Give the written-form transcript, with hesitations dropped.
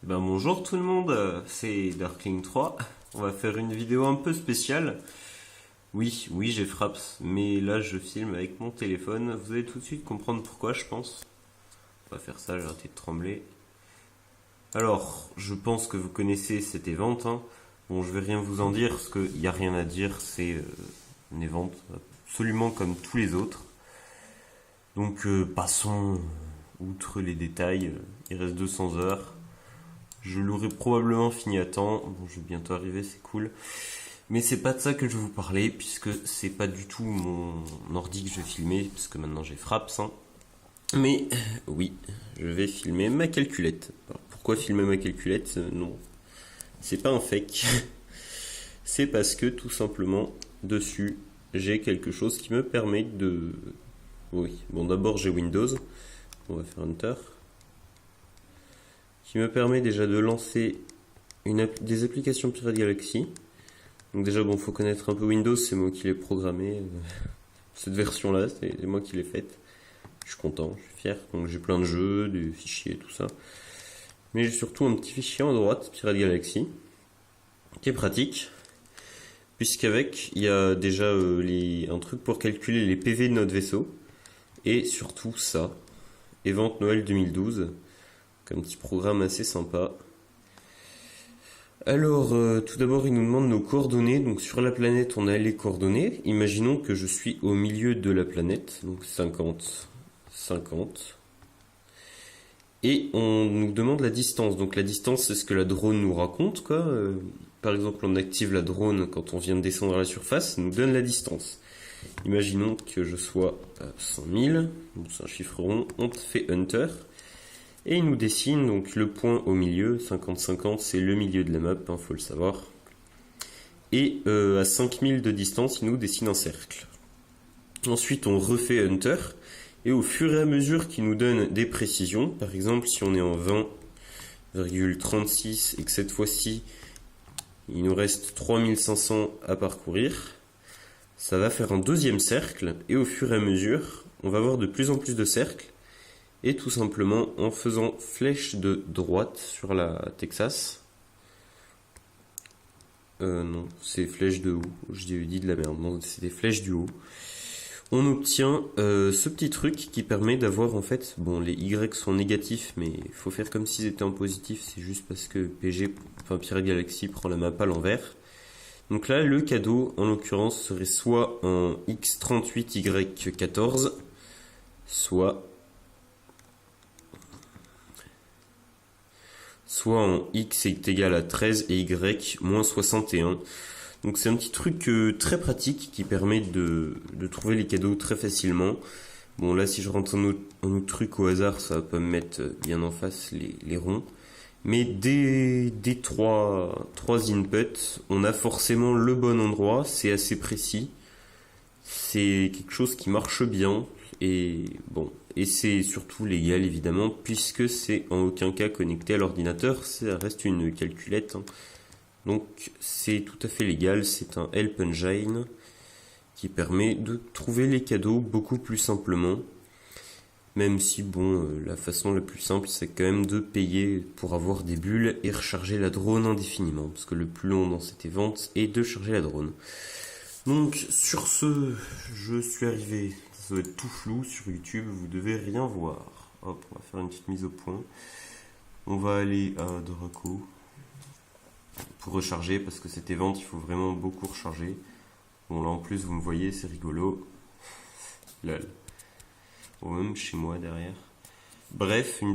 Ben bonjour tout le monde, c'est Darkling 3. On va faire une vidéo un peu spéciale. Oui, j'ai Fraps, mais là je filme avec mon téléphone. Vous allez tout de suite comprendre pourquoi, je pense. On va faire ça, j'ai arrêté de trembler. Alors, je pense que vous connaissez cet event. Bon, je vais rien vous en dire, parce qu'il n'y a rien à dire. C'est un event absolument comme tous les autres. Donc, passons outre les détails. Il reste 200 heures. Je l'aurai probablement fini à temps. Bon, je vais bientôt arriver, c'est cool. Mais c'est pas de ça que je vais vous parler, puisque c'est pas du tout mon ordi que je vais filmer, puisque maintenant j'ai Fraps. Mais oui, je vais filmer ma calculette. Alors, pourquoi filmer ma calculette? Non, c'est pas un fake. C'est parce que tout simplement, dessus, j'ai quelque chose qui me permet de... Oui, bon d'abord j'ai Windows. On va faire Enter. Qui me permet déjà de lancer des applications Pirate Galaxy. Donc déjà, bon, faut connaître un peu Windows, c'est moi qui l'ai programmé. Cette version-là, c'est moi qui l'ai faite. Je suis content, je suis fier. Donc j'ai plein de jeux, des fichiers, tout ça. Mais j'ai surtout un petit fichier en droite, Pirate Galaxy, qui est pratique. Puisqu'avec, il y a déjà un truc pour calculer les PV de notre vaisseau. Et surtout ça, Event Noël 2012. Un petit programme assez sympa. Alors, tout d'abord, il nous demande nos coordonnées. Donc, sur la planète, on a les coordonnées. Imaginons que je suis au milieu de la planète. Donc, 50, 50. Et on nous demande la distance. Donc, la distance, c'est ce que la drone nous raconte, quoi. Par exemple, on active la drone quand on vient de descendre à la surface. Ça nous donne la distance. Imaginons que je sois à 100 000. Bon, c'est un chiffre rond. On fait Enter. Et il nous dessine donc le point au milieu, 50-50, c'est le milieu de la map, faut le savoir. Et à 5000 de distance, il nous dessine un cercle. Ensuite, on refait Enter, et au fur et à mesure qu'il nous donne des précisions, par exemple, si on est en 20,36 et que cette fois-ci, il nous reste 3500 à parcourir, ça va faire un deuxième cercle, et au fur et à mesure, on va avoir de plus en plus de cercles. Et tout simplement en faisant flèche de droite sur la Texas. Non, c'est flèche de haut. J'ai dit de la merde. Non, c'est des flèches du haut. On obtient ce petit truc qui permet d'avoir en fait... Bon, les Y sont négatifs, mais il faut faire comme s'ils étaient en positif. C'est juste parce que Pirate Galaxy prend la map à l'envers. Donc là, le cadeau, en l'occurrence, serait soit un X38Y14, soit en x est égal à 13 et y moins 61. Donc c'est un petit truc très pratique qui permet de trouver les cadeaux très facilement. Bon là si je rentre un autre truc au hasard, ça va pas me mettre bien en face les ronds. Mais des trois inputs, on a forcément le bon endroit, c'est assez précis. C'est quelque chose qui marche bien et bon, et c'est surtout légal évidemment puisque c'est en aucun cas connecté à l'ordinateur, ça reste une calculette. Donc c'est tout à fait légal, c'est un Help Engine qui permet de trouver les cadeaux beaucoup plus simplement. Même si bon, la façon la plus simple c'est quand même de payer pour avoir des bulles et recharger la drone indéfiniment, parce que le plus long dans cette event est de charger la drone. Donc sur ce, je suis arrivé, ça va être tout flou sur YouTube, vous devez rien voir. Hop, on va faire une petite mise au point. On va aller à Draco pour recharger, parce que cet event il faut vraiment beaucoup recharger. Bon là en plus vous me voyez, c'est rigolo. Lol. Bon, même chez moi derrière. Bref, une